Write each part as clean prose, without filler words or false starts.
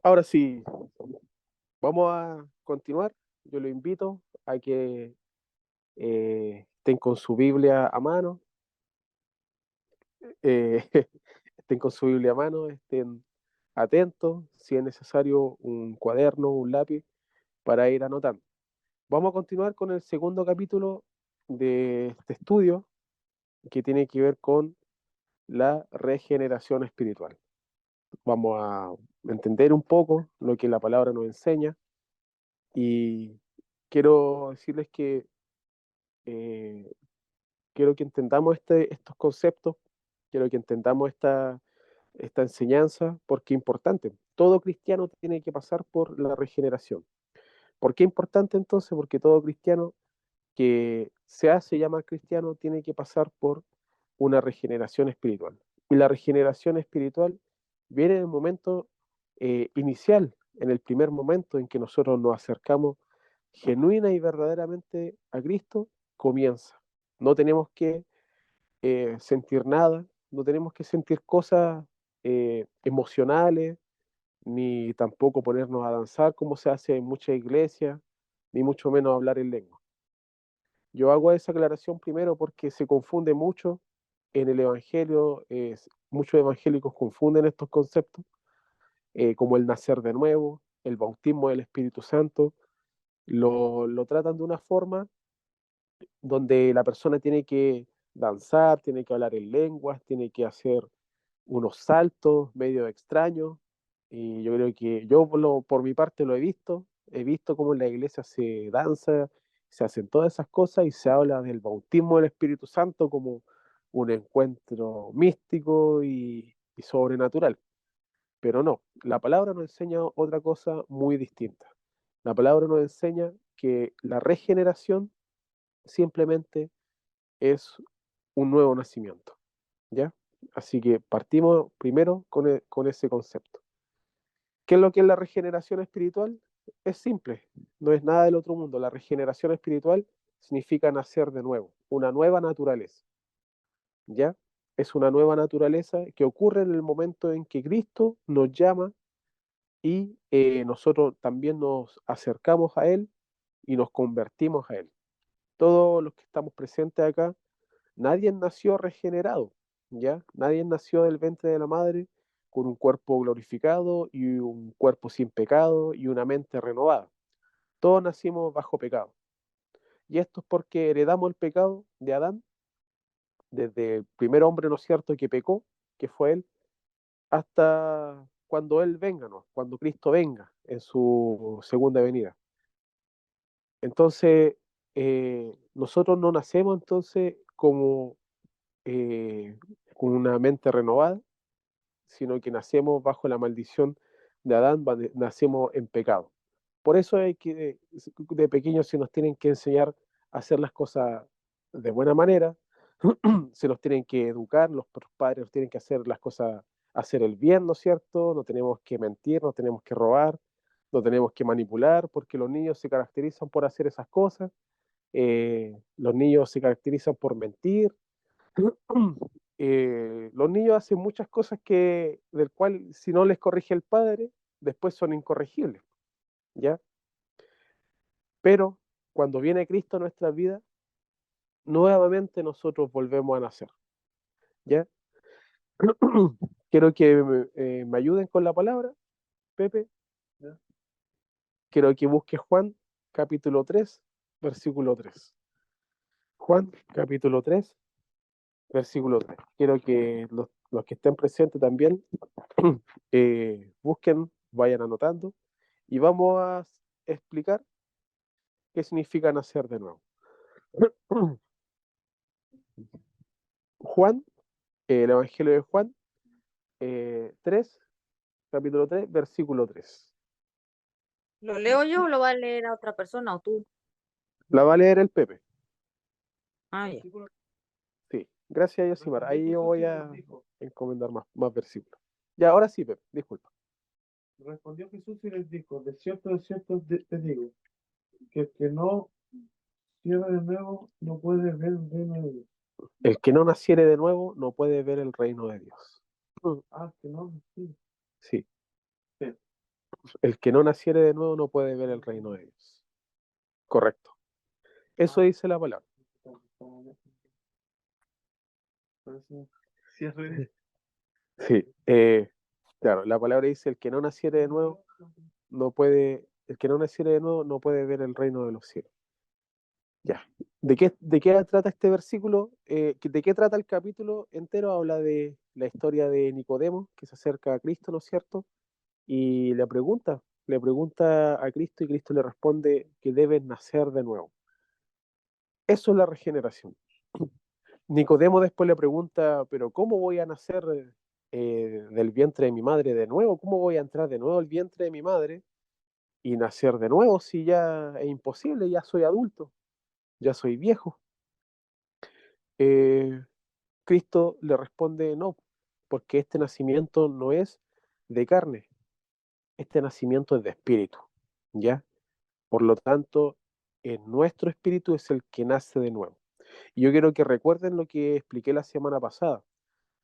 Ahora sí, vamos a continuar. Yo lo invito a que estén con su Biblia a mano, eh, estén con su Biblia a mano, estén atentos, si es necesario un cuaderno, un lápiz para ir anotando. Vamos a continuar con el segundo capítulo de este estudio que tiene que ver con la regeneración espiritual. Vamos a entender un poco lo que la palabra nos enseña y quiero decirles que eh, quiero que entendamos estos conceptos, quiero que entendamos esta enseñanza, porque es importante. Todo cristiano tiene que pasar por la regeneración. ¿Por qué es importante entonces? Porque todo cristiano que se hace llamar cristiano tiene que pasar por una regeneración espiritual. Y la regeneración espiritual viene en el momento inicial, en el primer momento en que nosotros nos acercamos genuina y verdaderamente a Cristo, comienza. No tenemos que sentir nada, no tenemos que sentir cosas emocionales, ni tampoco ponernos a danzar como se hace en muchas iglesias, ni mucho menos hablar en lengua. Yo hago esa aclaración primero porque se confunde mucho en el Evangelio, muchos evangélicos confunden estos conceptos, como el nacer de nuevo, el bautismo del Espíritu Santo, lo tratan de una forma donde la persona tiene que danzar, tiene que hablar en lenguas, tiene que hacer unos saltos medio extraños. Y yo creo que yo por mi parte lo he visto cómo en la iglesia se danza, se hacen todas esas cosas y se habla del bautismo del Espíritu Santo como un encuentro místico y sobrenatural. Pero no, la palabra nos enseña otra cosa muy distinta. La palabra nos enseña que la regeneración simplemente es un nuevo nacimiento, ¿ya? Así que partimos primero con ese concepto. ¿Qué es lo que es la regeneración espiritual? Es simple, no es nada del otro mundo. La regeneración espiritual significa nacer de nuevo, una nueva naturaleza, ¿ya? Es una nueva naturaleza que ocurre en el momento en que Cristo nos llama y nosotros también nos acercamos a Él y nos convertimos a Él. Todos los que estamos presentes acá, nadie nació regenerado, ¿ya? Nadie nació del vientre de la madre con un cuerpo glorificado y un cuerpo sin pecado y una mente renovada. Todos nacimos bajo pecado. Y esto es porque heredamos el pecado de Adán, desde el primer hombre, ¿no es cierto?, que pecó, que fue él, hasta cuando Él venga, ¿no? Cuando Cristo venga en su segunda venida. Entonces, nosotros no nacemos entonces como eh, con una mente renovada, sino que nacemos bajo la maldición de Adán, nacemos en pecado. Por eso hay que, de pequeños se nos tienen que enseñar a hacer las cosas de buena manera, se nos tienen que educar, los padres nos tienen que hacer las cosas, hacer el bien, ¿no es cierto? No tenemos que mentir, no tenemos que robar, no tenemos que manipular, porque los niños se caracterizan por hacer esas cosas, los niños se caracterizan por mentir, los niños hacen muchas cosas del cual si no les corrige el padre, después son incorregibles, ¿ya? Pero cuando viene Cristo a nuestra vida, nuevamente nosotros volvemos a nacer, ¿ya? Quiero que me ayuden con la palabra, Pepe. ¿Ya? Quiero que busques Juan capítulo 3 versículo 3. Juan capítulo 3 versículo 3. Quiero que los que estén presentes también busquen, vayan anotando y vamos a explicar qué significa nacer de nuevo. Juan, el Evangelio de Juan 3, capítulo 3 versículo 3. ¿Lo leo yo o lo va a leer a otra persona o tú? La va a leer el Pepe. Ah, ya. Sí, gracias, Yosimar. Ahí yo voy a encomendar más versículos. Ya, ahora sí, Pepe, disculpa. Respondió Jesús y les dijo, de cierto te digo, que el que no naciere de nuevo no puede ver el reino de Dios. El que no naciere de nuevo no puede ver el reino de Dios. Ah, que no, sí. Sí, Sí. El que no naciere de nuevo no puede ver el reino de Dios. Correcto. Eso dice la palabra. Cierre. Sí. Claro, la palabra dice, el que no naciere de nuevo el que no naciere de nuevo no puede ver el reino de los cielos. Ya. ¿De qué trata este versículo? ¿De qué trata el capítulo entero? Habla de la historia de Nicodemo, que se acerca a Cristo, ¿no es cierto? Y le pregunta a Cristo y Cristo le responde que debe nacer de nuevo. Eso es la regeneración. Nicodemo después le pregunta, pero ¿cómo voy a nacer del vientre de mi madre de nuevo? ¿Cómo voy a entrar de nuevo al vientre de mi madre y nacer de nuevo si ya es imposible? Ya soy adulto, ya soy viejo. Eh, Cristo le responde, no, porque este nacimiento no es de carne, este nacimiento es de espíritu, ¿ya? Por lo tanto, nuestro espíritu es el que nace de nuevo. Y yo quiero que recuerden lo que expliqué la semana pasada.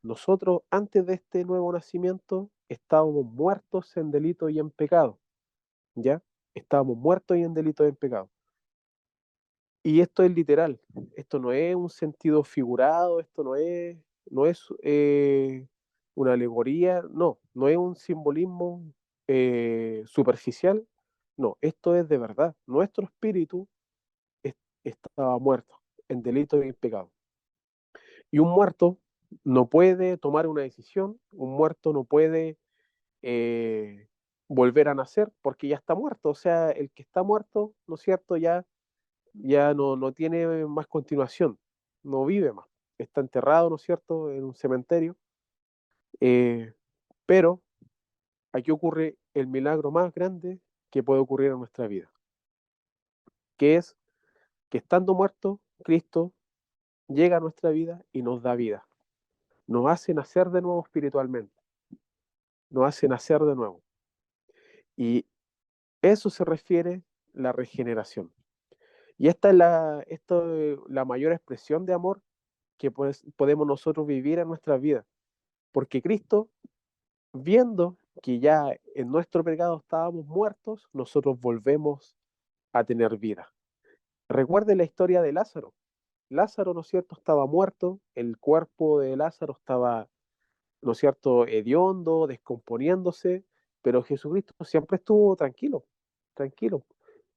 Nosotros, antes de este nuevo nacimiento, estábamos muertos en delito y en pecado, ¿ya? Estábamos muertos y en delito y en pecado. Y esto es literal, esto no es un sentido figurado, esto no es una alegoría, no es un simbolismo superficial, no, esto es de verdad. Nuestro espíritu estaba muerto en delito y en pecado. Y un muerto no puede tomar una decisión, un muerto no puede eh, volver a nacer porque ya está muerto. O sea, el que está muerto, ¿no es cierto? Ya no tiene más continuación, no vive más. Está enterrado, ¿no es cierto?, en un cementerio. Eh, pero aquí ocurre el milagro más grande que puede ocurrir en nuestra vida, que es que estando muerto, Cristo llega a nuestra vida y nos da vida. Nos hace nacer de nuevo espiritualmente, nos hace nacer de nuevo. Y eso se refiere la regeneración. Y esta es la mayor expresión de amor que podemos nosotros vivir en nuestra vida. Porque Cristo, viendo que ya en nuestro pecado estábamos muertos, nosotros volvemos a tener vida. Recuerde la historia de Lázaro. Lázaro, ¿no es cierto?, estaba muerto, el cuerpo de Lázaro estaba, ¿no es cierto?, hediondo, descomponiéndose, pero Jesucristo siempre estuvo tranquilo, tranquilo.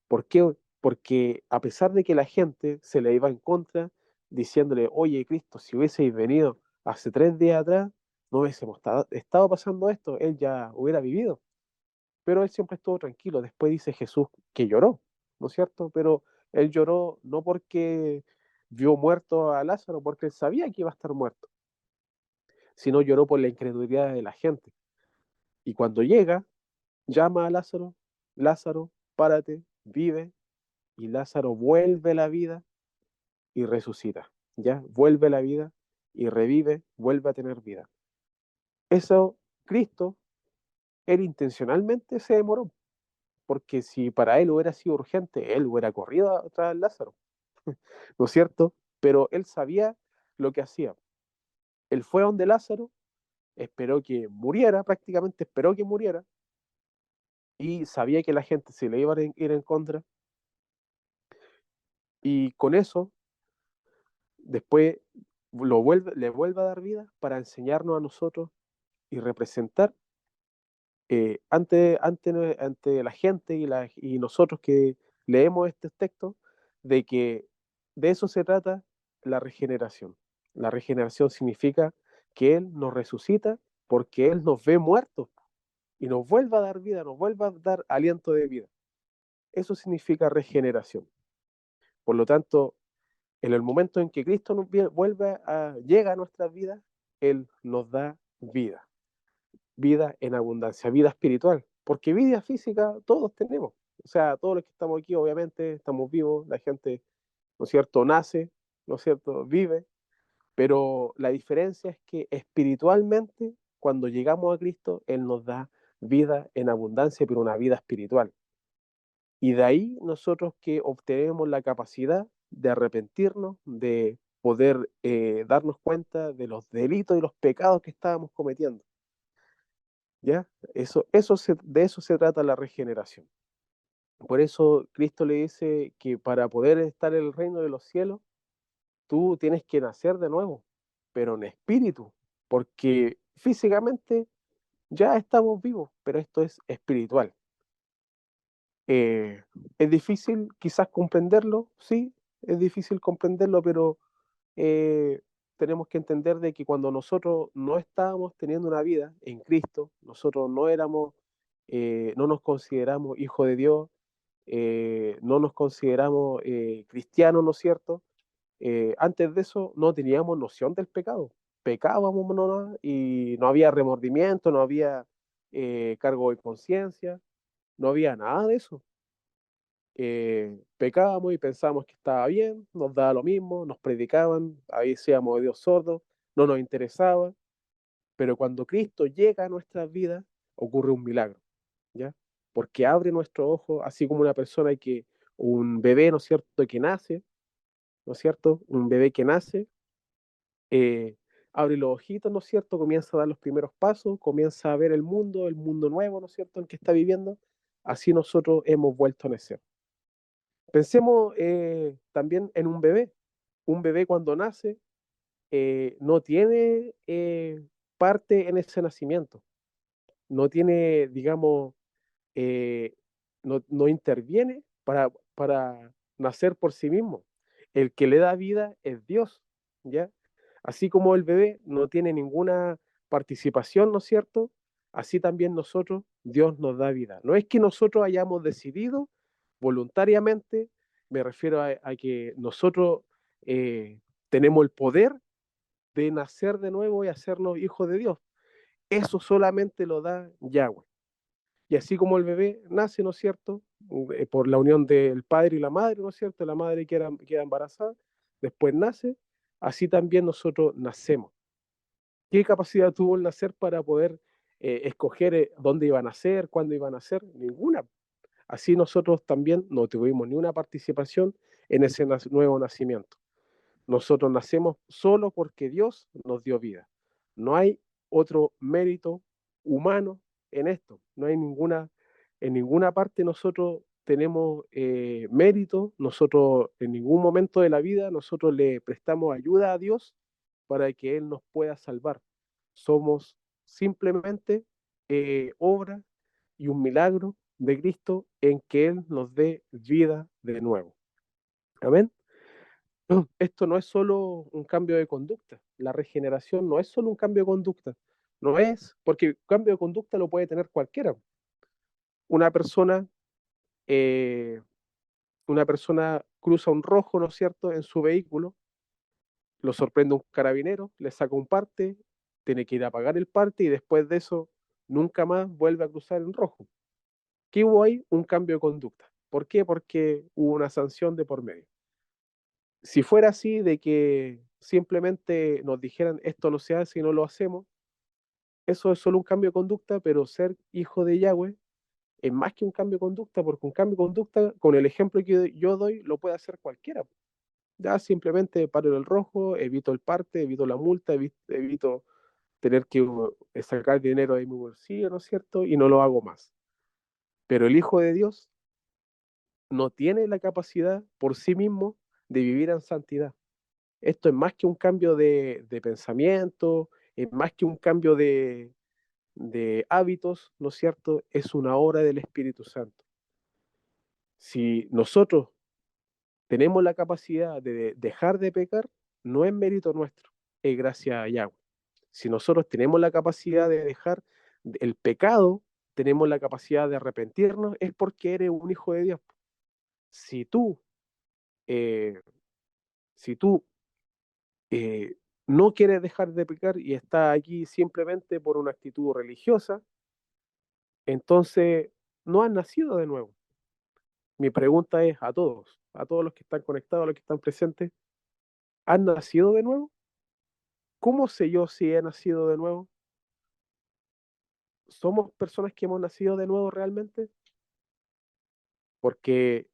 ¿Por qué? Porque a pesar de que la gente se le iba en contra, diciéndole, oye Cristo, si hubieseis venido hace 3 días atrás, no hubiésemos estado pasando esto, él ya hubiera vivido. Pero él siempre estuvo tranquilo. Después dice Jesús que lloró, ¿no es cierto? Pero él lloró no porque vio muerto a Lázaro, porque él sabía que iba a estar muerto, sino lloró por la incredulidad de la gente. Y cuando llega, llama a Lázaro, Lázaro, párate, vive, y Lázaro vuelve a la vida y resucita, ¿ya? Vuelve a la vida y revive, vuelve a tener vida. Eso, Cristo, él intencionalmente se demoró, porque si para él hubiera sido urgente, él hubiera corrido atrás de Lázaro, ¿no es cierto? Pero él sabía lo que hacía. Él fue a donde Lázaro, esperó que muriera, prácticamente esperó que muriera, y sabía que la gente se le iba a ir en contra, y con eso, después le vuelve a dar vida para enseñarnos a nosotros y representar ante la gente y nosotros que leemos este texto, de que de eso se trata la regeneración. La regeneración significa que Él nos resucita porque Él nos ve muertos y nos vuelve a dar vida, nos vuelve a dar aliento de vida. Eso significa regeneración. Por lo tanto, en el momento en que Cristo llega a nuestras vidas, Él nos da vida. Vida en abundancia, vida espiritual, porque vida física todos tenemos. O sea, todos los que estamos aquí, obviamente, estamos vivos, la gente, ¿no es cierto?, nace, ¿no es cierto?, vive, pero la diferencia es que espiritualmente, cuando llegamos a Cristo, Él nos da vida en abundancia, pero una vida espiritual. Y de ahí nosotros que obtenemos la capacidad de arrepentirnos, de poder darnos cuenta de los delitos y los pecados que estábamos cometiendo. ¿ya? De eso se trata la regeneración. Por eso Cristo le dice que para poder estar en el reino de los cielos, tú tienes que nacer de nuevo, pero en espíritu, porque físicamente ya estamos vivos, pero esto es espiritual. Eh, es difícil quizás comprenderlo, sí, es difícil comprenderlo, pero eh, tenemos que entender de que cuando nosotros no estábamos teniendo una vida en Cristo, nosotros no éramos, no nos consideramos hijos de Dios, no nos consideramos cristianos, ¿no es cierto? Antes de eso no teníamos noción del pecado. Pecábamos nomás y no había remordimiento, no había cargo de conciencia, no había nada de eso. Pecábamos y pensábamos que estaba bien, nos daba lo mismo, nos predicaban, ahí seamos de Dios sordos, no nos interesaba, pero cuando Cristo llega a nuestras vidas, ocurre un milagro, ¿ya? Porque abre nuestros ojos, así como una persona que, un bebé, ¿no es cierto?, que nace, ¿no es cierto? Un bebé que nace, eh, abre los ojitos, ¿no es cierto? Comienza a dar los primeros pasos, comienza a ver el mundo nuevo, ¿no es cierto?, en que está viviendo. Así nosotros hemos vuelto a nacer. Pensemos también en un bebé. Un bebé cuando nace no tiene parte en ese nacimiento, no tiene, digamos, eh, no interviene para nacer por sí mismo. El que le da vida es Dios, ¿ya? Así como el bebé no tiene ninguna participación, ¿no es cierto? Así también nosotros, Dios nos da vida. No es que nosotros hayamos decidido voluntariamente, me refiero a que nosotros tenemos el poder de nacer de nuevo y hacernos hijos de Dios. Eso solamente lo da Yahweh. Y así como el bebé nace, ¿no es cierto? Por la unión del padre y la madre, ¿no es cierto? La madre queda embarazada, después nace, así también nosotros nacemos. ¿Qué capacidad tuvo el nacer para poder escoger dónde iba a nacer, cuándo iba a nacer? Ninguna. Así nosotros también no tuvimos ni una participación en ese nuevo nacimiento. Nosotros nacemos solo porque Dios nos dio vida. No hay otro mérito humano en esto. No hay en ninguna parte nosotros tenemos mérito, nosotros en ningún momento de la vida nosotros le prestamos ayuda a Dios para que Él nos pueda salvar. Somos simplemente obra y un milagro de Cristo en que Él nos dé vida de nuevo. Amén. Esto no es solo un cambio de conducta. La regeneración no es solo un cambio de conducta. No es, porque cambio de conducta lo puede tener cualquiera. Una persona, eh, una persona cruza un rojo, ¿no es cierto?, en su vehículo, lo sorprende un carabinero, le saca un parte, tiene que ir a pagar el parte y después de eso nunca más vuelve a cruzar en rojo. ¿Qué hubo ahí? Un cambio de conducta. ¿Por qué? Porque hubo una sanción de por medio. Si fuera así, de que simplemente nos dijeran esto no se hace y no lo hacemos, eso es solo un cambio de conducta, pero ser hijo de Yahweh es más que un cambio de conducta, porque un cambio de conducta, con el ejemplo que yo doy, lo puede hacer cualquiera. Ya simplemente paro el rojo, evito el parte, evito la multa, evito tener que sacar dinero de mi bolsillo, ¿no es cierto? Y no lo hago más. Pero el Hijo de Dios no tiene la capacidad por sí mismo de vivir en santidad. Esto es más que un cambio de pensamiento, es más que un cambio de hábitos, ¿no es cierto? Es una obra del Espíritu Santo. Si nosotros tenemos la capacidad de dejar de pecar, no es mérito nuestro, es gracia a Yahweh. Si nosotros tenemos la capacidad de dejar el pecado, tenemos la capacidad de arrepentirnos, es porque eres un hijo de Dios. Si tú, eh, si tú eh, no quieres dejar de pecar y estás aquí simplemente por una actitud religiosa, entonces no has nacido de nuevo. Mi pregunta es a todos los que están conectados, a los que están presentes, ¿han nacido de nuevo? ¿Cómo sé yo si he nacido de nuevo? ¿Somos personas que hemos nacido de nuevo realmente? Porque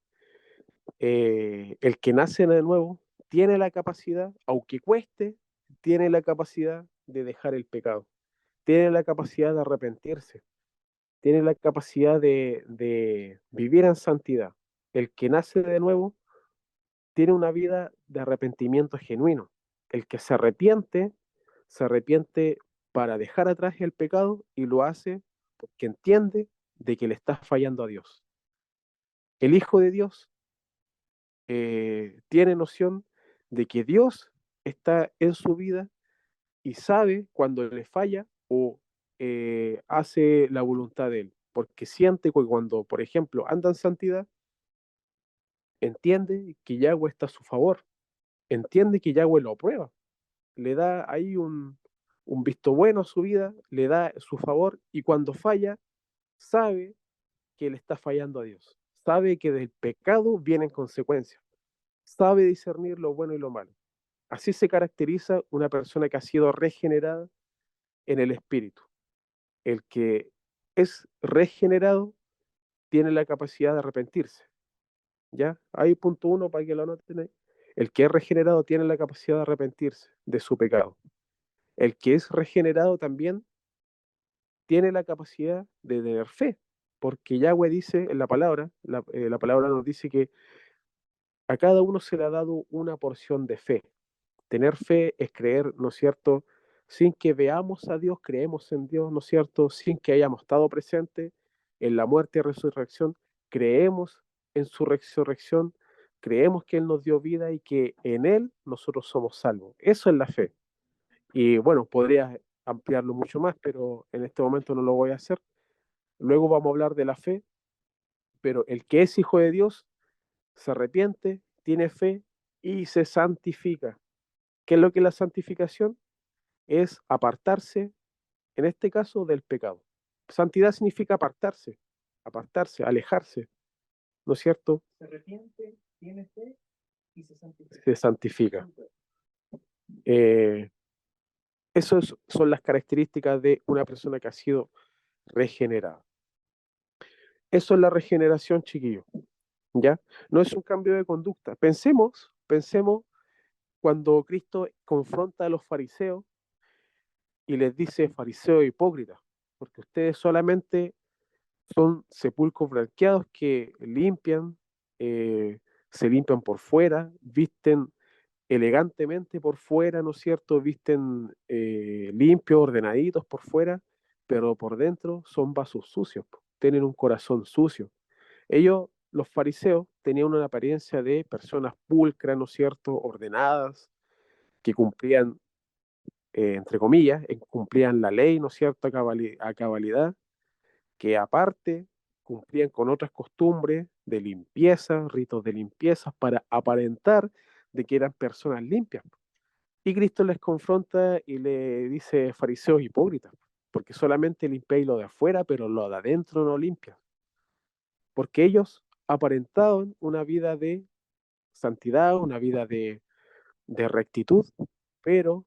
el que nace de nuevo tiene la capacidad, aunque cueste, tiene la capacidad de dejar el pecado. tiene la capacidad de arrepentirse, tiene la capacidad de vivir en santidad. El que nace de nuevo tiene una vida de arrepentimiento genuino. El que se arrepiente para dejar atrás el pecado y lo hace porque entiende de que le está fallando a Dios. El Hijo de Dios tiene noción de que Dios está en su vida y sabe cuando le falla o hace la voluntad de Él, porque siente que cuando, por ejemplo, anda en santidad, entiende que Yahweh está a su favor, entiende que Yahweh lo aprueba, le da ahí un visto bueno a su vida, le da su favor y cuando falla, sabe que le está fallando a Dios, sabe que del pecado vienen consecuencias, sabe discernir lo bueno y lo malo. Así se caracteriza una persona que ha sido regenerada en el espíritu. El que es regenerado tiene la capacidad de arrepentirse. ¿Ya? Ahí punto uno para que lo anoten ahí. El que es regenerado tiene la capacidad de arrepentirse de su pecado. El que es regenerado también tiene la capacidad de tener fe, porque Yahweh dice en la palabra nos dice que a cada uno se le ha dado una porción de fe. Tener fe es creer, ¿no es cierto? Sin que veamos a Dios, creemos en Dios, ¿no es cierto? Sin que hayamos estado presentes en la muerte y resurrección, creemos en su resurrección, creemos que Él nos dio vida y que en Él nosotros somos salvos. Eso es la fe. Y bueno, podría ampliarlo mucho más, pero en este momento no lo voy a hacer. Luego vamos a hablar de la fe, pero el que es hijo de Dios se arrepiente, tiene fe y se santifica. ¿Qué es lo que es la santificación? Es apartarse, en este caso, del pecado. Santidad significa apartarse, alejarse, ¿no es cierto? Se arrepiente, tiene fe y se santifica. Se santifica. Esas son las características de una persona que ha sido regenerada. Eso es la regeneración, chiquillos, ¿ya? No es un cambio de conducta. Pensemos cuando Cristo confronta a los fariseos y les dice fariseos hipócritas, porque ustedes solamente son sepulcros blanqueados que limpian, se limpian por fuera, visten elegantemente por fuera, ¿no es cierto? Visten limpios, ordenaditos por fuera, pero por dentro son vasos sucios, tienen un corazón sucio. Ellos, los fariseos, tenían una apariencia de personas pulcras, ¿no es cierto? Ordenadas, que cumplían, entre comillas, cumplían la ley, ¿no es cierto? A cabalidad, que aparte cumplían con otras costumbres de limpieza, ritos de limpieza, para aparentar de que eran personas limpias. Y Cristo les confronta y le dice fariseos hipócritas, porque solamente limpiáis lo de afuera, pero lo de adentro no limpias. Porque ellos aparentaban una vida de santidad, una vida de rectitud, pero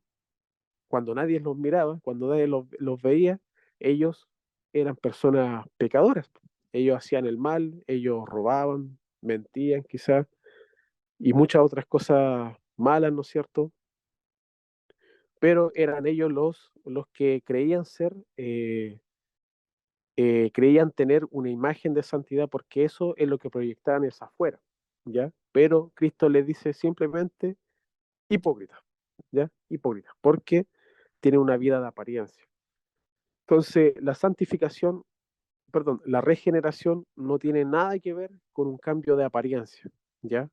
cuando nadie los miraba, cuando nadie los veía, ellos eran personas pecadoras. Ellos hacían el mal, ellos robaban, mentían quizás, y muchas otras cosas malas, ¿no es cierto? Pero eran ellos los que creían creían tener una imagen de santidad porque eso es lo que proyectaban es afuera, ¿ya? Pero Cristo les dice simplemente hipócrita, ¿ya? Hipócrita, porque tiene una vida de apariencia. Entonces, la regeneración no tiene nada que ver con un cambio de apariencia, ¿ya?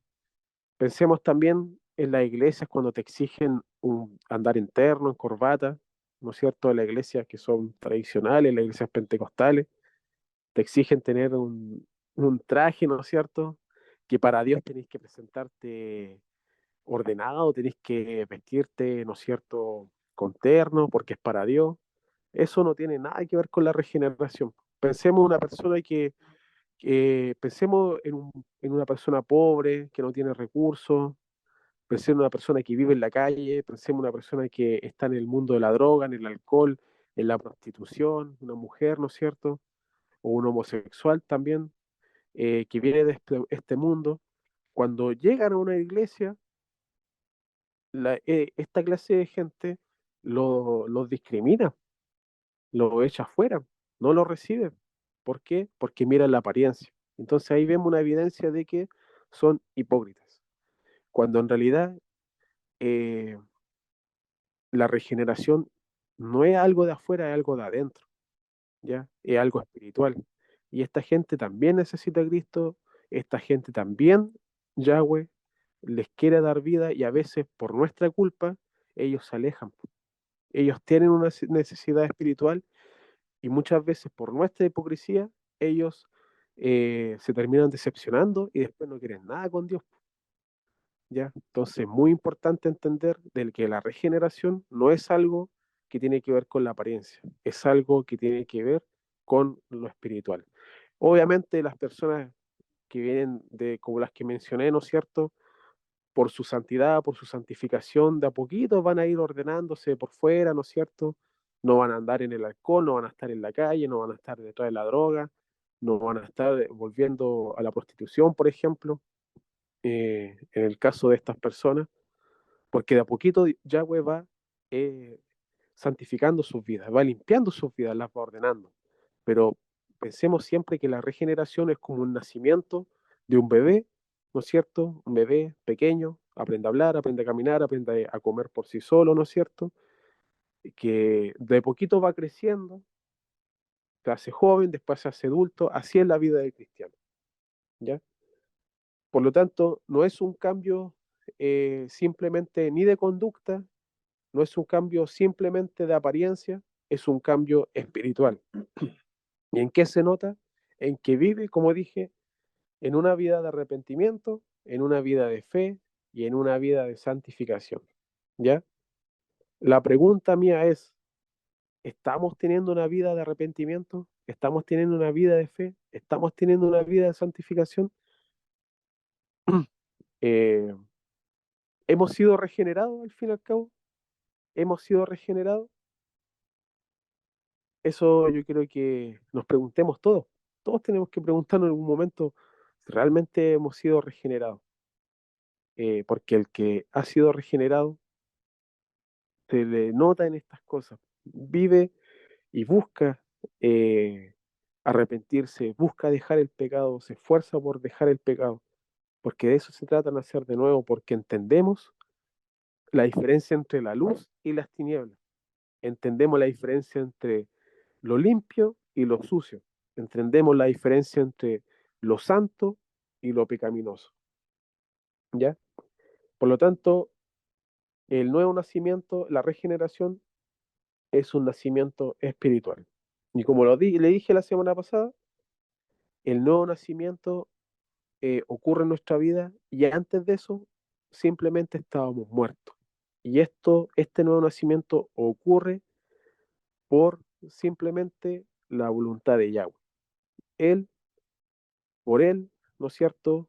Pensemos también en las iglesias cuando te exigen andar interno, en corbata, ¿no es cierto? En las iglesias que son tradicionales, las iglesias pentecostales, te exigen tener un traje, ¿no es cierto? Que para Dios tenéis que presentarte ordenado, tenéis que vestirte, ¿no es cierto?, con terno, porque es para Dios. Eso no tiene nada que ver con la regeneración. Pensemos en una persona pensemos en una persona pobre, que no tiene recursos, pensemos en una persona que vive en la calle, pensemos en una persona que está en el mundo de la droga, en el alcohol, en la prostitución, una mujer, ¿no es cierto? O un homosexual también, que viene de este mundo. Cuando llegan a una iglesia, esta clase de gente los discrimina, lo echa afuera, no lo recibe. ¿Por qué? Porque miran la apariencia. Entonces ahí vemos una evidencia de que son hipócritas, cuando en realidad eh, la regeneración no es algo de afuera, es algo de adentro, ¿ya? Es algo espiritual. Y esta gente también necesita a Cristo, esta gente también, Yahweh, les quiere dar vida y a veces por nuestra culpa ellos se alejan. Ellos tienen una necesidad espiritual y muchas veces por nuestra hipocresía ellos se terminan decepcionando y después no quieren nada con Dios. ¿Ya? Entonces, muy importante entender del que la regeneración no es algo que tiene que ver con la apariencia, es algo que tiene que ver con lo espiritual. Obviamente, las personas que vienen de, como las que mencioné, ¿no es cierto? Por su santidad, por su santificación, de a poquito van a ir ordenándose por fuera, ¿no es cierto? No van a andar en el alcohol, no van a estar en la calle, no van a estar detrás de la droga, no van a estar volviendo a la prostitución, por ejemplo, en el caso de estas personas, porque de a poquito Yahweh va eh, santificando sus vidas, va limpiando sus vidas, las va ordenando. Pero pensemos siempre que la regeneración es como un nacimiento de un bebé, ¿no es cierto? Un bebé pequeño, aprende a hablar, aprende a caminar, aprende a comer por sí solo, ¿no es cierto? Que de poquito va creciendo, se hace joven, después se hace adulto, así es la vida del cristiano, ¿ya? Por lo tanto, no es un cambio simplemente ni de conducta, no es un cambio simplemente de apariencia, es un cambio espiritual. ¿Y en qué se nota? En que vive, como dije, en una vida de arrepentimiento, en una vida de fe y en una vida de santificación. ¿Ya? La pregunta mía es, ¿estamos teniendo una vida de arrepentimiento? ¿Estamos teniendo una vida de fe? ¿Estamos teniendo una vida de santificación? Eh, ¿Hemos sido regenerados al fin y al cabo? ¿Hemos sido regenerados? Eso yo creo que nos preguntemos todos. Todos tenemos que preguntarnos en algún momento si realmente hemos sido regenerados. Porque el que ha sido regenerado se le nota en estas cosas. Vive y busca arrepentirse, busca dejar el pecado, se esfuerza por dejar el pecado. Porque de eso se trata de nacer de nuevo, porque entendemos la diferencia entre la luz y las tinieblas. Entendemos la diferencia entre lo limpio y lo sucio. Entendemos la diferencia entre lo santo y lo pecaminoso. ¿Ya? Por lo tanto, el nuevo nacimiento, la regeneración, es un nacimiento espiritual. Y como le dije la semana pasada, el nuevo nacimiento ocurre en nuestra vida y antes de eso simplemente estábamos muertos. Y este nuevo nacimiento ocurre por simplemente la voluntad de Yahweh. Él, por él, ¿no es cierto?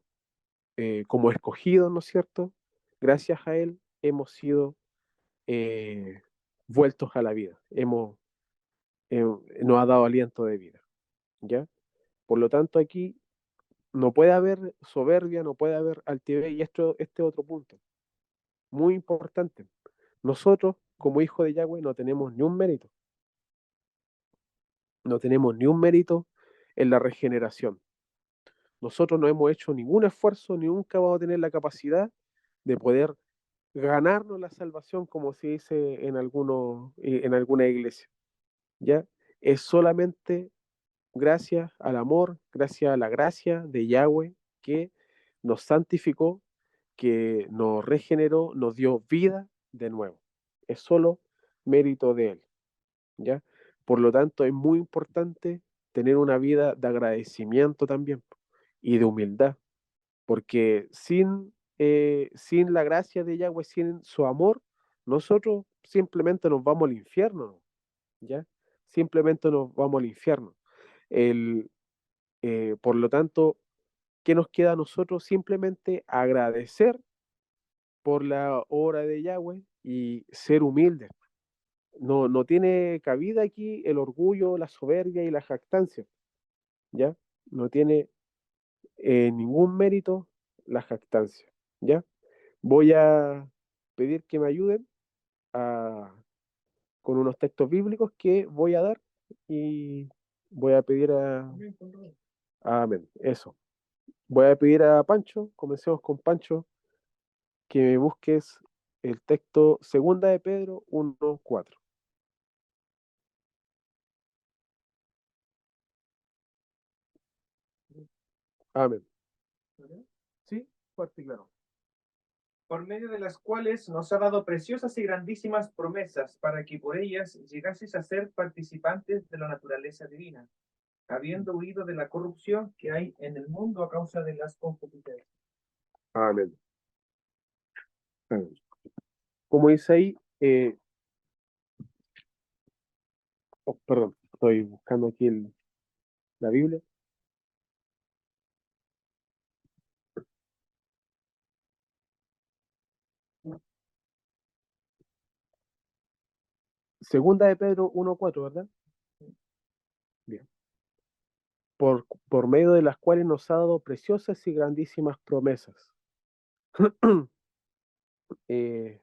Como escogidos, ¿no es cierto? Gracias a él hemos sido eh, vueltos a la vida. Eh, Nos ha dado aliento de vida, ¿ya? Por lo tanto, aquí no puede haber soberbia, no puede haber altivez, y este otro punto, muy importante. Nosotros, como hijos de Yahweh, no tenemos ni un mérito, no tenemos ni un mérito en la regeneración. Nosotros no hemos hecho ningún esfuerzo, ni nunca vamos a tener la capacidad de poder ganarnos la salvación, como se dice en alguna iglesia, ¿ya? Es solamente gracias al amor, gracias a la gracia de Yahweh que nos santificó, que nos regeneró, nos dio vida de nuevo. Es solo mérito de Él, ¿ya? Por lo tanto, es muy importante tener una vida de agradecimiento también y de humildad, porque sin la gracia de Yahweh, sin su amor, nosotros simplemente nos vamos al infierno, ¿ya? Simplemente nos vamos al infierno. El, por lo tanto, ¿qué nos queda a nosotros? Simplemente agradecer por la obra de Yahweh y ser humildes. No, no tiene cabida aquí el orgullo, la soberbia y la jactancia, ¿ya? No tiene ningún mérito la jactancia, ¿ya? Voy a pedir que me ayuden con unos textos bíblicos que voy a dar y voy a pedir a... Amén, con Rod. Amén, eso. Voy a pedir a Pancho, comencemos con Pancho, que me busques el texto Segunda de Pedro 1:4. Amén. ¿Vale? Sí, fuerte y claro. Por medio de las cuales nos ha dado preciosas y grandísimas promesas, para que por ellas llegaseis a ser participantes de la naturaleza divina, habiendo huido de la corrupción que hay en el mundo a causa de las concupiscencias. Amén. Amén. Como dice ahí, perdón, estoy buscando aquí la Biblia. Segunda de Pedro 1:4, ¿verdad? Bien. Por medio de las cuales nos ha dado preciosas y grandísimas promesas. eh,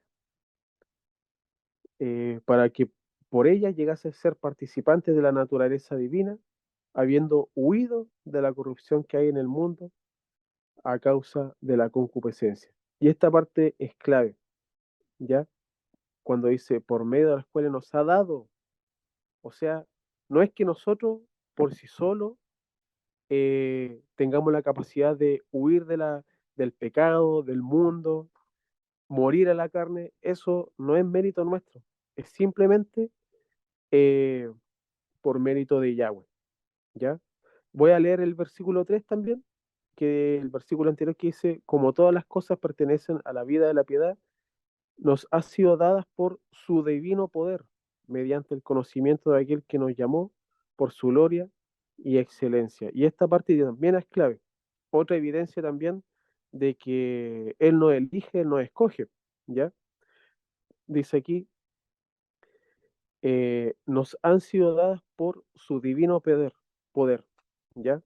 para que por ella llegase a ser participantes de la naturaleza divina, habiendo huido de la corrupción que hay en el mundo a causa de la concupiscencia. Y esta parte es clave, ¿ya? Cuando dice por medio de las cuales nos ha dado, o sea, no es que nosotros por sí solos tengamos la capacidad de huir del pecado, del mundo, morir a la carne, eso no es mérito nuestro, es simplemente eh, por mérito de Yahweh, ¿ya? Voy a leer el versículo 3 también, que el versículo anterior que dice, como todas las cosas pertenecen a la vida de la piedad, nos ha sido dadas por su divino poder, mediante el conocimiento de aquel que nos llamó por su gloria y excelencia. Y esta parte también es clave. Otra evidencia también de que Él nos elige, Él nos escoge, ¿ya? Dice aquí, nos han sido dadas por su divino poder, ¿ya?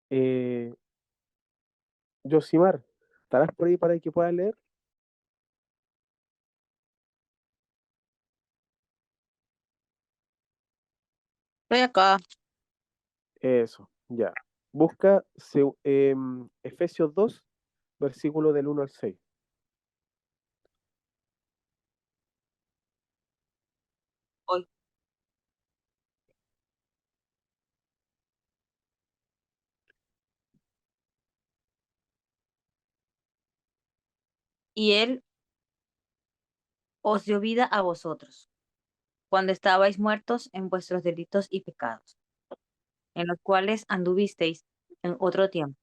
Eh, Josimar, ¿estarás por ahí para que puedas leer? Estoy acá. Eso, ya. Busca Efesios 2, versículo del 1 al 6. Hoy. Y Él os dio vida a vosotros, cuando estabais muertos en vuestros delitos y pecados, en los cuales anduvisteis en otro tiempo,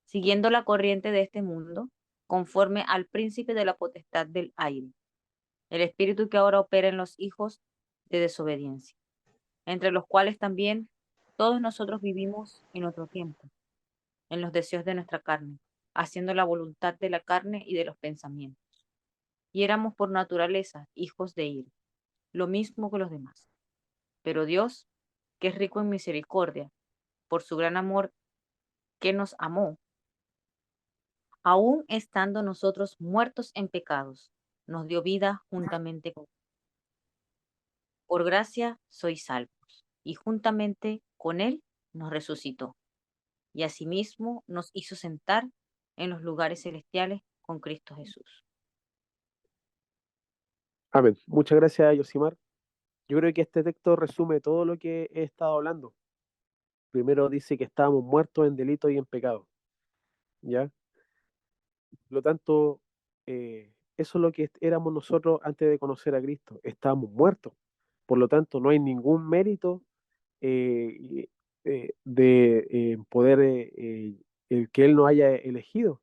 siguiendo la corriente de este mundo, conforme al príncipe de la potestad del aire, el espíritu que ahora opera en los hijos de desobediencia, entre los cuales también todos nosotros vivimos en otro tiempo, en los deseos de nuestra carne, haciendo la voluntad de la carne y de los pensamientos. Y éramos por naturaleza hijos de ira, lo mismo que los demás. Pero Dios, que es rico en misericordia, por su gran amor que nos amó, aun estando nosotros muertos en pecados, nos dio vida juntamente con. Por gracia sois salvos, y juntamente con Él nos resucitó, y asimismo nos hizo sentar en los lugares celestiales con Cristo Jesús. Amén. Muchas gracias, Josimar. Yo creo que este texto resume todo lo que he estado hablando. Primero dice que estábamos muertos en delitos y en pecado, ¿ya? Por lo tanto, eso es lo que éramos nosotros antes de conocer a Cristo. Estábamos muertos. Por lo tanto, no hay ningún mérito de poder el que Él nos haya elegido.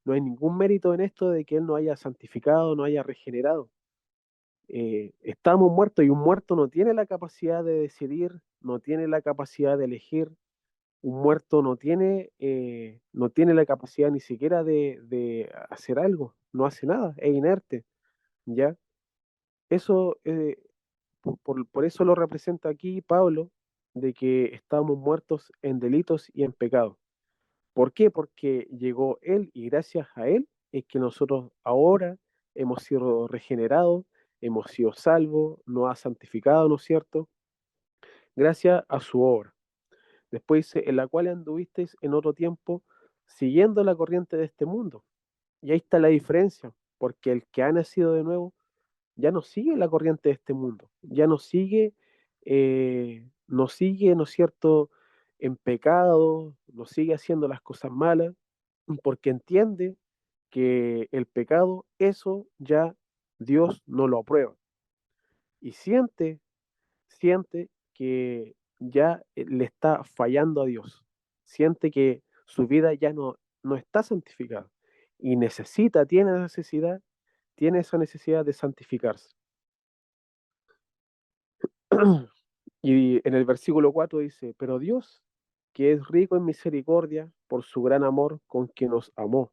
No hay ningún mérito en esto de que Él nos haya santificado, nos haya regenerado. Estamos muertos y un muerto no tiene la capacidad de decidir, no tiene la capacidad de elegir, un muerto no tiene la capacidad ni siquiera de hacer algo, no hace nada, es inerte, ¿ya? Eso, por eso lo representa aquí Pablo, de que estamos muertos en delitos y en pecados. ¿Por qué? Porque llegó Él y gracias a Él es que nosotros ahora hemos sido regenerados, hemos sido salvos, nos ha santificado, ¿no es cierto? Gracias a su obra. Después dice, en la cual anduvisteis en otro tiempo siguiendo la corriente de este mundo. Y ahí está la diferencia, porque el que ha nacido de nuevo ya no sigue la corriente de este mundo, ya no sigue, ¿no es cierto?, en pecado, no sigue haciendo las cosas malas, porque entiende que el pecado, eso ya Dios no lo aprueba. Y siente que ya le está fallando a Dios, siente que su vida ya no está santificada y tiene esa necesidad de santificarse. Y en el versículo 4 dice, pero Dios, que es rico en misericordia por su gran amor con que nos amó,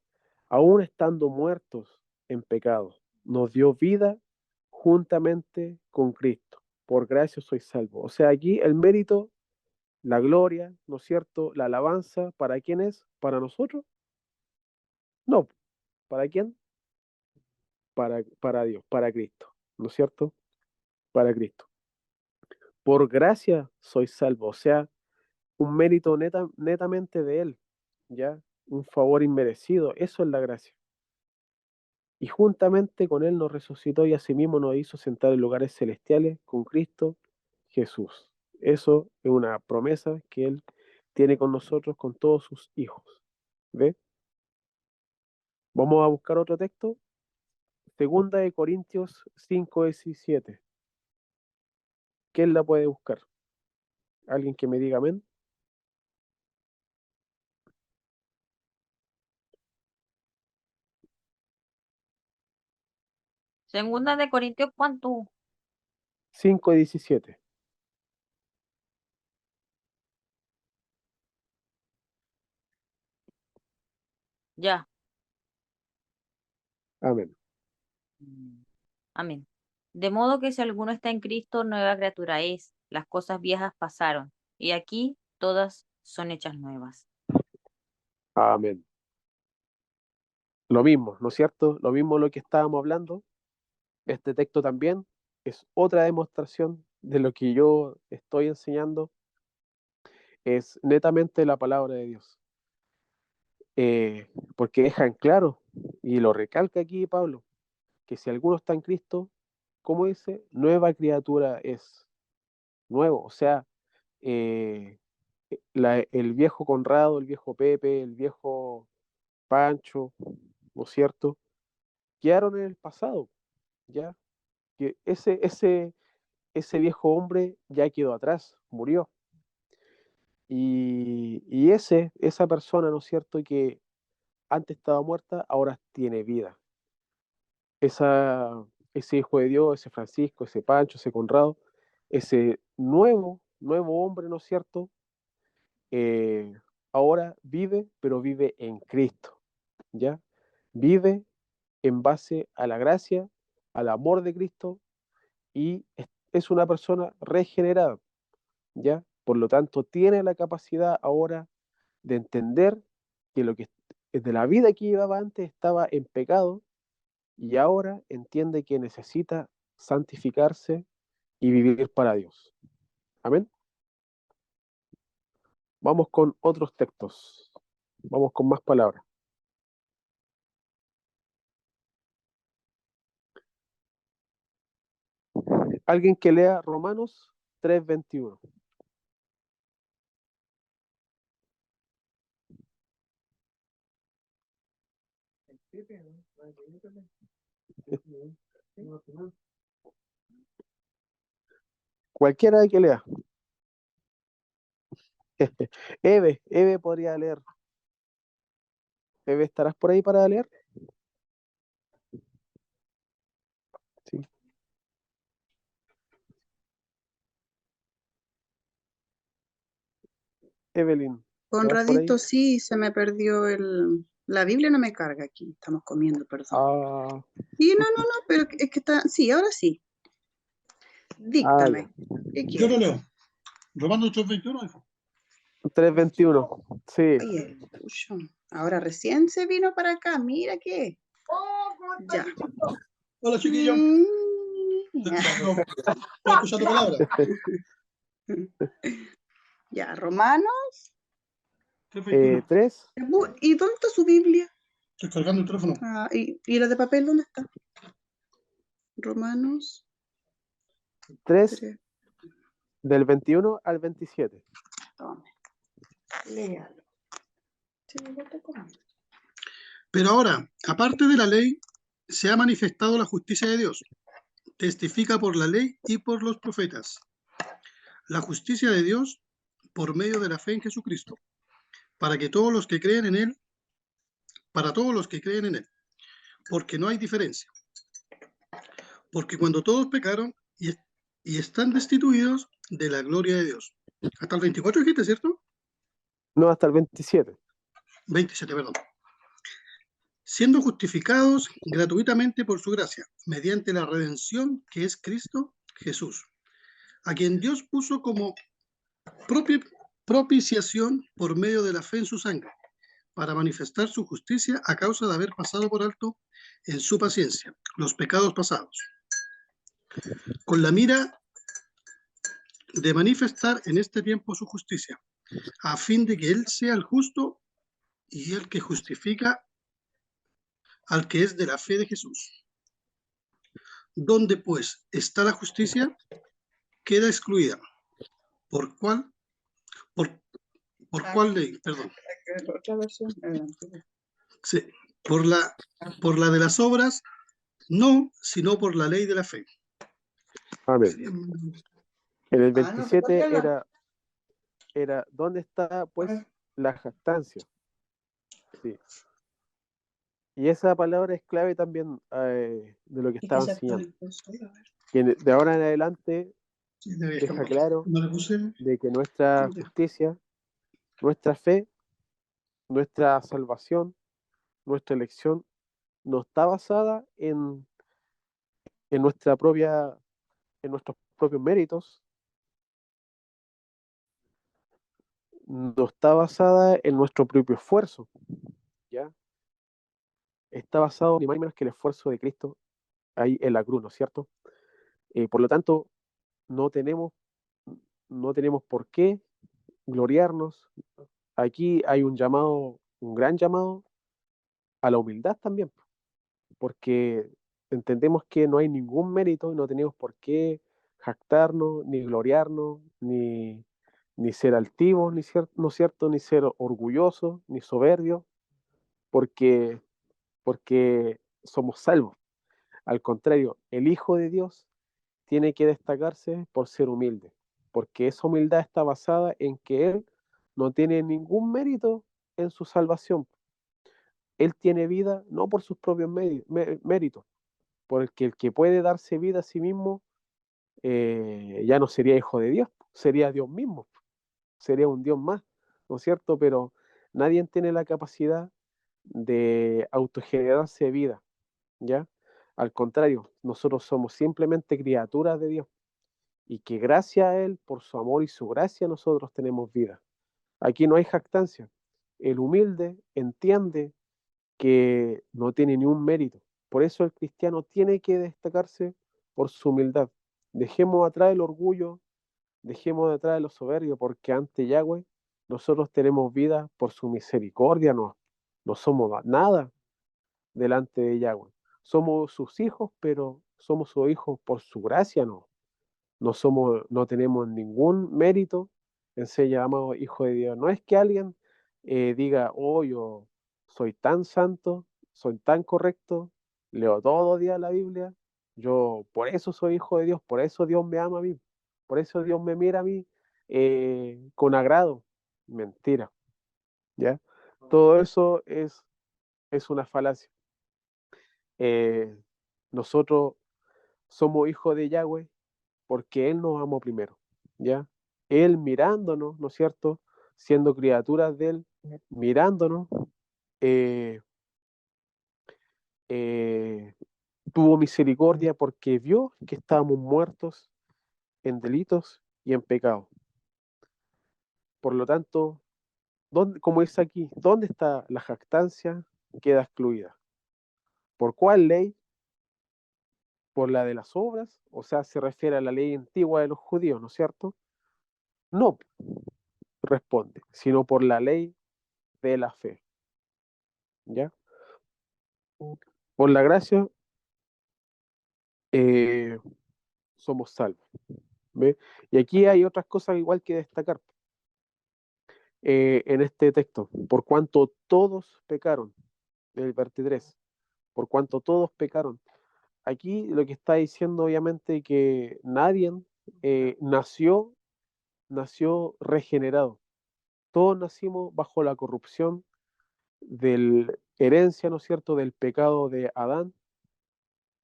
aun estando muertos en pecado, nos dio vida juntamente con Cristo. Por gracia soy salvo. O sea, aquí el mérito, la gloria, ¿no es cierto? La alabanza, ¿para quién es? ¿Para nosotros? No. ¿Para quién? Para Dios, para Cristo, ¿no es cierto? Para Cristo. Por gracia soy salvo. O sea, un mérito netamente de Él, ¿ya? Un favor inmerecido, eso es la gracia. Y juntamente con Él nos resucitó y asimismo nos hizo sentar en lugares celestiales con Cristo Jesús. Eso es una promesa que Él tiene con nosotros, con todos sus hijos. ¿Ve? Vamos a buscar otro texto. Segunda de Corintios 5:17. ¿Quién la puede buscar? ¿Alguien que me diga amén? Segunda de Corintios, ¿cuánto? 5:17. Ya. Amén. Amén. De modo que si alguno está en Cristo, nueva criatura es. Las cosas viejas pasaron, y aquí todas son hechas nuevas. Amén. Lo mismo, ¿no es cierto? Lo mismo lo que estábamos hablando. Este texto también es otra demostración de lo que yo estoy enseñando. Es netamente la palabra de Dios. Porque deja en claro, y lo recalca aquí Pablo, que si alguno está en Cristo, ¿cómo dice? Nueva criatura es. Nuevo, o sea, eh, el viejo Conrado, el viejo Pepe, el viejo Pancho, ¿no es cierto? Quedaron en el pasado, ¿ya? Que ese viejo hombre ya quedó atrás, murió. Y esa persona, ¿no es cierto?, que antes estaba muerta, ahora tiene vida. Ese hijo de Dios, ese Francisco, ese Pancho, ese Conrado, ese nuevo hombre, ¿no es cierto?, eh, ahora vive, pero vive en Cristo, ¿ya? Vive en base a la gracia, al amor de Cristo y es una persona regenerada, ¿ya? Por lo tanto, tiene la capacidad ahora de entender que lo que de la vida que llevaba antes estaba en pecado y ahora entiende que necesita santificarse y vivir para Dios. Amén. Vamos con otros textos. Vamos con más palabras. Alguien que lea Romanos 3:21. Cualquiera que lea. Eve podría leer. Eve, ¿estarás por ahí para leer? Sí. Evelyn, ¿estás por ahí? Conradito, sí, se me perdió la Biblia no me carga aquí, estamos comiendo, perdón. Ah, Sí, no, pero es que está, sí, ahora sí. Díctame, ¿qué Yo quieres? lo leo. Romanos 3:21, hijo. 3:21. Sí. Oye, pucho, ahora recién se vino para acá, mira qué. Ya. Hola, chiquillo. No, estoy escuchando palabras. Ya, Romanos. 3:21. 3, ¿Y dónde está su Biblia? Estoy cargando el teléfono. Ah, ¿y la de papel dónde está? Romanos 3 3. del 21 al 27. Tome. Léalo. Sí, yo te comento. Pero ahora, aparte de la ley, se ha manifestado la justicia de Dios. Testifica por la ley y por los profetas. La justicia de Dios por medio de la fe en Jesucristo, para todos los que creen en Él, porque no hay diferencia. Porque cuando todos pecaron y están destituidos de la gloria de Dios. Hasta el 24 dijiste, ¿cierto? No, hasta el 27. 27, perdón. Siendo justificados gratuitamente por su gracia, mediante la redención que es Cristo Jesús, a quien Dios puso como propiciación por medio de la fe en su sangre, para manifestar su justicia a causa de haber pasado por alto en su paciencia los pecados pasados, con la mira de manifestar en este tiempo su justicia, a fin de que Él sea el justo y el que justifica al que es de la fe de Jesús. Donde pues está la justicia, queda excluida. ¿Por cuál? ¿Por cuál ley? Perdón. Otra versión. Sí. Por la de las obras, no, sino por la ley de la fe. Amén. Sí. En el no, 27 recógela. era ¿dónde está pues la jactancia? Sí. Y esa palabra es clave también de lo que estaba enseñando. Que de ahora en adelante Sí, debería deja estar. claro No le puse. de que nuestra justicia, nuestra fe, nuestra salvación, nuestra elección no está basada en nuestra propia, en nuestros propios méritos, no está basada en nuestro propio esfuerzo, ¿ya? Está basado ni más ni menos que el esfuerzo de Cristo ahí en la cruz, ¿no es cierto? Por lo tanto, no tenemos, no tenemos por qué gloriarnos. Aquí hay un llamado, un gran llamado a la humildad también, porque entendemos que no hay ningún mérito y no tenemos por qué jactarnos, ni gloriarnos, ni ser altivos, ¿no es cierto? Ni ser orgullosos, ni soberbios, porque, porque somos salvos. Al contrario, el Hijo de Dios tiene que destacarse por ser humilde, porque esa humildad está basada en que Él no tiene ningún mérito en su salvación. Él tiene vida no por sus propios méritos, porque el que puede darse vida a sí mismo ya no sería hijo de Dios, sería Dios mismo, sería un Dios más, ¿no es cierto? Pero nadie tiene la capacidad de autogenerarse vida, ¿ya? Al contrario, nosotros somos simplemente criaturas de Dios y que gracias a Él, por su amor y su gracia, nosotros tenemos vida. Aquí no hay jactancia. El humilde entiende que no tiene ni un mérito. Por eso el cristiano tiene que destacarse por su humildad. Dejemos atrás el orgullo, dejemos atrás los soberbios, porque ante Yahweh nosotros tenemos vida por su misericordia, no somos nada delante de Yahweh. Somos sus hijos, pero somos sus hijos por su gracia, no tenemos ningún mérito en ser llamados hijo de Dios. No es que alguien diga, oh, yo soy tan santo, soy tan correcto, leo todo día la Biblia, yo por eso soy hijo de Dios, por eso Dios me ama a mí, por eso Dios me mira a mí con agrado. Mentira, ¿ya? Todo eso es una falacia. Nosotros somos hijos de Yahweh porque Él nos amó primero, ¿ya? Él mirándonos, ¿no es cierto? Siendo criaturas de Él, mirándonos, eh, eh, tuvo misericordia porque vio que estábamos muertos en delitos y en pecados. Por lo tanto, como dice aquí, ¿dónde está la jactancia? Queda excluida. ¿Por cuál ley? ¿Por la de las obras? O sea, se refiere a la ley antigua de los judíos, ¿no es cierto? No, responde, sino por la ley de la fe, ¿ya? Por la gracia eh, somos salvos, ¿ve? Y aquí hay otras cosas igual que destacar en este texto. Por cuanto todos pecaron, el 23, por cuanto todos pecaron. Aquí lo que está diciendo obviamente que nadie nació regenerado. Todos nacimos bajo la corrupción de herencia, ¿no es cierto?, del pecado de Adán.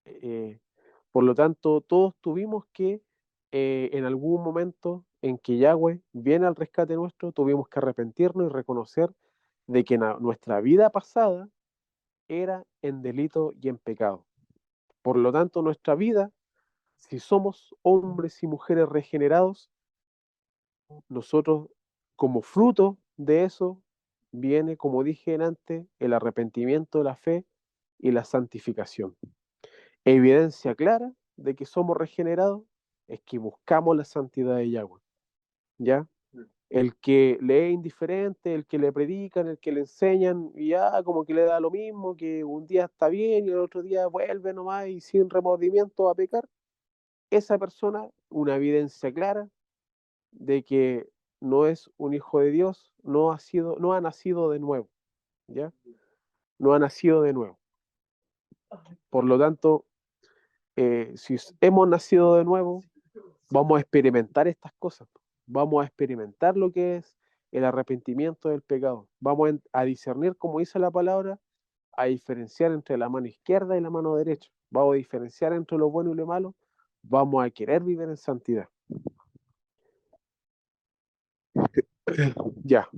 Eh, por lo tanto, todos tuvimos que, en algún momento en que Yahweh viene al rescate nuestro, tuvimos que arrepentirnos y reconocer de que nuestra vida pasada era en delito y en pecado. Por lo tanto, nuestra vida, si somos hombres y mujeres regenerados, nosotros, como fruto de eso, viene, como dije antes, el arrepentimiento, la fe y la santificación. Evidencia clara de que somos regenerados es que buscamos la santidad de Yahweh, ¿ya? El que le es indiferente, el que le predican, el que le enseñan, y ya como que le da lo mismo, que un día está bien y el otro día vuelve nomás y sin remordimiento a pecar, esa persona, una evidencia clara de que no es un hijo de Dios, no ha nacido de nuevo, ¿ya? No ha nacido de nuevo. Por lo tanto, si hemos nacido de nuevo, vamos a experimentar estas cosas. Vamos a experimentar lo que es el arrepentimiento del pecado. Vamos a discernir, como dice la palabra, a diferenciar entre la mano izquierda y la mano derecha. Vamos a diferenciar entre lo bueno y lo malo. Vamos a querer vivir en santidad. Ya.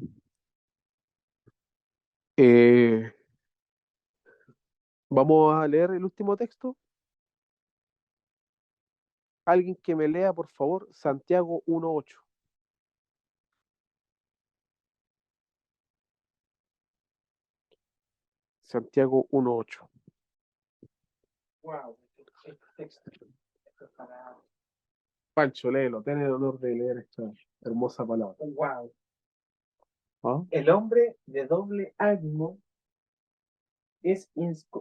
Eh, Vamos a leer el último texto. Alguien que me lea, por favor, Santiago 1:8. Santiago 1:8. Wow, este texto. Esto es para... Pancho, léelo, ten el honor de leer esta hermosa palabra. Wow. ¿Ah? El hombre de doble ánimo es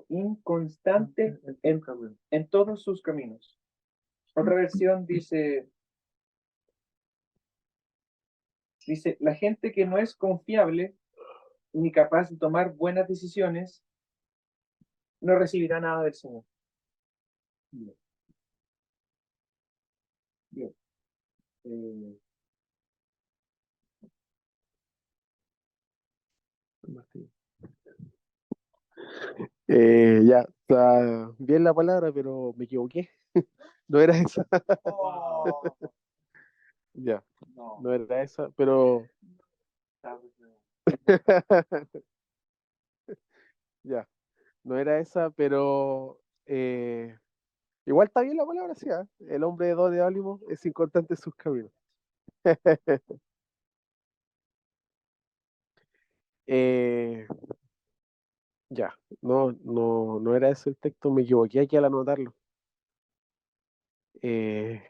inconstante en todos sus caminos. Otra versión dice, la gente que no es confiable ni capaz de tomar buenas decisiones no recibirá nada del Señor. Bien. Bien. Ya, está bien la palabra, pero me equivoqué. No era esa. Oh, Ya, no. no era esa, pero ya, no era esa, pero igual está bien la palabra, sí, ¿ah? El hombre de doble ánimo es inconstante en sus caminos. Eh, ya, no era ese el texto, me equivoqué aquí al anotarlo. Eh,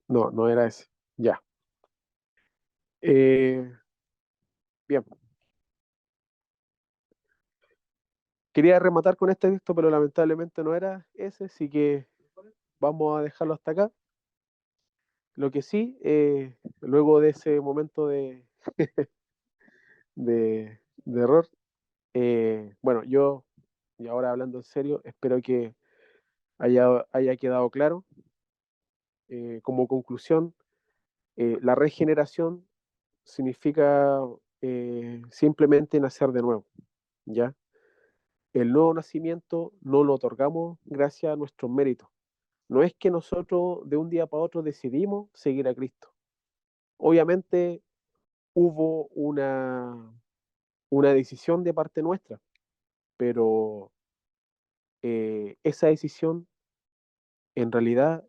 no era ese. Ya. Eh, bien. Quería rematar con este texto, pero lamentablemente no era ese, así que vamos a dejarlo hasta acá. Lo que sí, luego de ese momento de error, bueno, yo, y ahora hablando en serio, espero que haya quedado claro. Como conclusión, la regeneración significa simplemente nacer de nuevo, ¿ya? El nuevo nacimiento no lo otorgamos gracias a nuestros méritos. No es que nosotros de un día para otro decidimos seguir a Cristo. Obviamente hubo una decisión de parte nuestra, pero esa decisión en realidad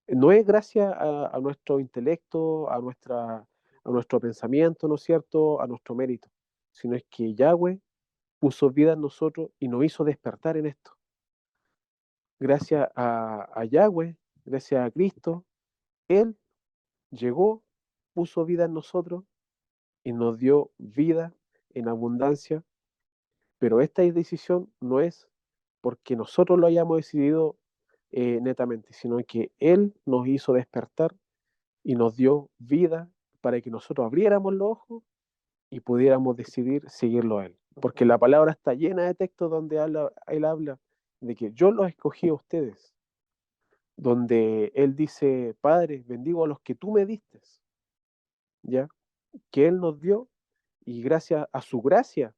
no es gracias a nuestro intelecto, a nuestro pensamiento, ¿no es cierto?, a nuestro mérito, sino es que Yahweh puso vida en nosotros y nos hizo despertar en esto. gracias a Yahweh, gracias a Cristo, Él llegó, puso vida en nosotros y nos dio vida en abundancia, pero esta decisión no es porque nosotros lo hayamos decidido netamente, sino que Él nos hizo despertar y nos dio vida para que nosotros abriéramos los ojos y pudiéramos decidir seguirlo a Él. Porque la palabra está llena de textos donde Él habla de que yo los escogí a ustedes, donde Él dice, Padre, bendigo a los que tú me diste, ¿ya? Que Él nos dio y gracias a su gracia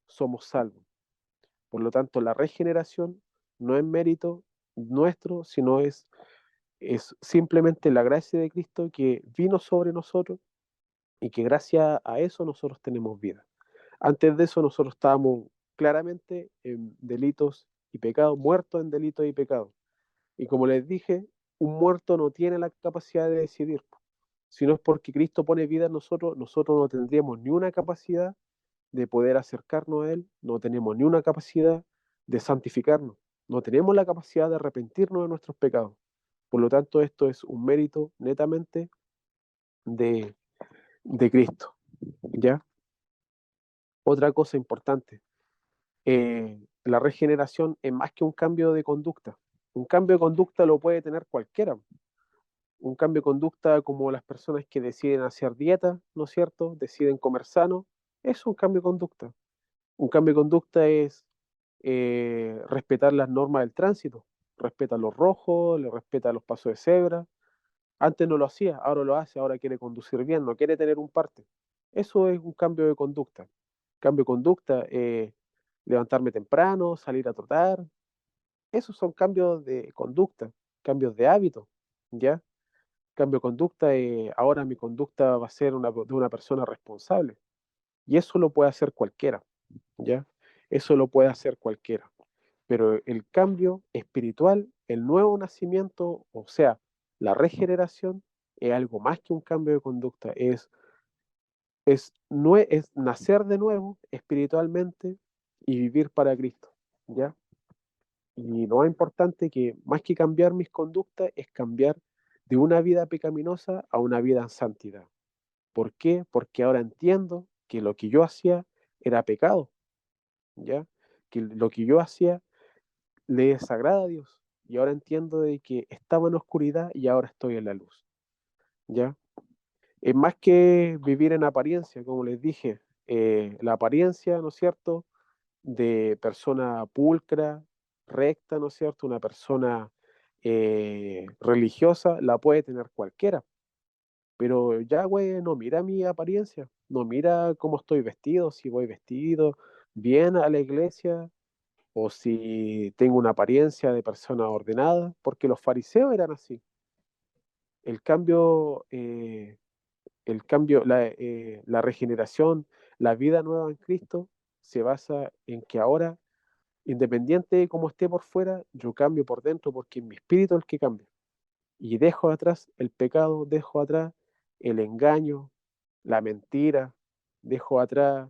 somos salvos. Por lo tanto, la regeneración no es mérito nuestro, sino es simplemente la gracia de Cristo que vino sobre nosotros y que gracias a eso nosotros tenemos vida. Antes de eso nosotros estábamos claramente en delitos y pecados, muertos en delitos y pecados. Y como les dije, un muerto no tiene la capacidad de decidir. Si no es porque Cristo pone vida en nosotros, nosotros no tendríamos ni una capacidad de poder acercarnos a Él, no tenemos ni una capacidad de santificarnos, no tenemos la capacidad de arrepentirnos de nuestros pecados. Por lo tanto, esto es un mérito netamente de, de Cristo. ¿Ya? Otra cosa importante, la regeneración es más que un cambio de conducta. Un cambio de conducta lo puede tener cualquiera. Un cambio de conducta como las personas que deciden hacer dieta, ¿no es cierto? Deciden comer sano, es un cambio de conducta. Un cambio de conducta es respetar las normas del tránsito. Respeta los rojos, le respeta los pasos de cebra. Antes no lo hacía, ahora lo hace, ahora quiere conducir bien, no quiere tener un parte. Eso es un cambio de conducta. Cambio de conducta, levantarme temprano, salir a trotar. Esos son cambios de conducta, cambios de hábito, ¿ya? Cambio de conducta, ahora mi conducta va a ser de una persona responsable. Y eso lo puede hacer cualquiera, ¿ya? Eso lo puede hacer cualquiera. Pero el cambio espiritual, el nuevo nacimiento, o sea, la regeneración, es algo más que un cambio de conducta, es nacer de nuevo espiritualmente y vivir para Cristo, ¿ya? Y lo más importante que más que cambiar mis conductas es cambiar de una vida pecaminosa a una vida en santidad. ¿Por qué? Porque ahora entiendo que lo que yo hacía era pecado, ¿ya? Que lo que yo hacía le desagrada a Dios. Y ahora entiendo de que estaba en oscuridad y ahora estoy en la luz, ¿ya? Es más que vivir en apariencia, como les dije, la apariencia, ¿no es cierto?, de persona pulcra, recta, ¿no es cierto?, una persona religiosa, la puede tener cualquiera. Pero Yahweh no mira mi apariencia, no mira cómo estoy vestido, si voy vestido bien a la iglesia o si tengo una apariencia de persona ordenada, porque los fariseos eran así. El cambio, la regeneración, la vida nueva en Cristo se basa en que ahora, independiente de cómo esté por fuera, yo cambio por dentro porque es mi espíritu el que cambia. Y dejo atrás el pecado, dejo atrás el engaño, la mentira, dejo atrás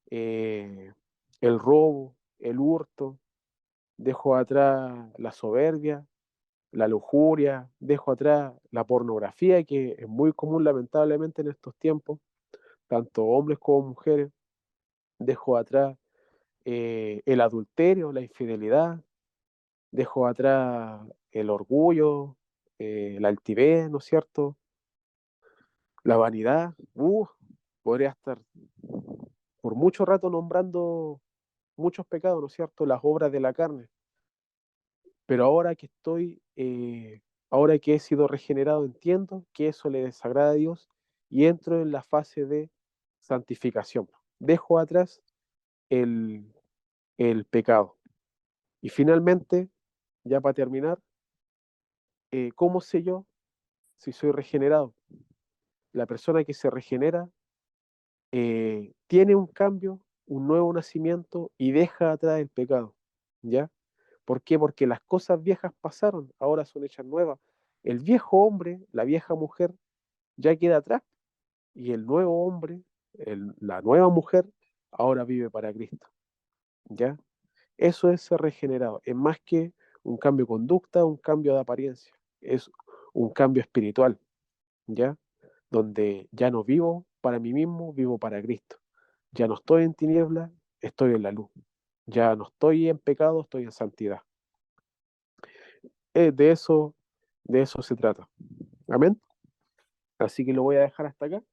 eh, el robo, el hurto, dejo atrás la soberbia, la lujuria, dejo atrás la pornografía, que es muy común lamentablemente en estos tiempos, tanto hombres como mujeres, dejo atrás el adulterio, la infidelidad, dejo atrás el orgullo, la altivez, ¿no es cierto? La vanidad, podría estar por mucho rato nombrando muchos pecados, ¿no es cierto? Las obras de la carne. Pero ahora que he sido regenerado, entiendo que eso le desagrada a Dios y entro en la fase de santificación. Dejo atrás el, el pecado. Y finalmente, ya para terminar, ¿cómo sé yo si soy regenerado? La persona que se regenera tiene un cambio, un nuevo nacimiento y deja atrás el pecado, ¿ya? ¿Por qué? Porque las cosas viejas pasaron, ahora son hechas nuevas. El viejo hombre, la vieja mujer, ya queda atrás y el nuevo hombre, la nueva mujer, ahora vive para Cristo, ¿ya? Eso es ser regenerado, es más que un cambio de conducta, un cambio de apariencia, es un cambio espiritual, ¿ya? Donde ya no vivo para mí mismo, vivo para Cristo. Ya no estoy en tinieblas, estoy en la luz. Ya no estoy en pecado, estoy en santidad. Eh, de eso, de eso se trata. Amén. Así que lo voy a dejar hasta acá.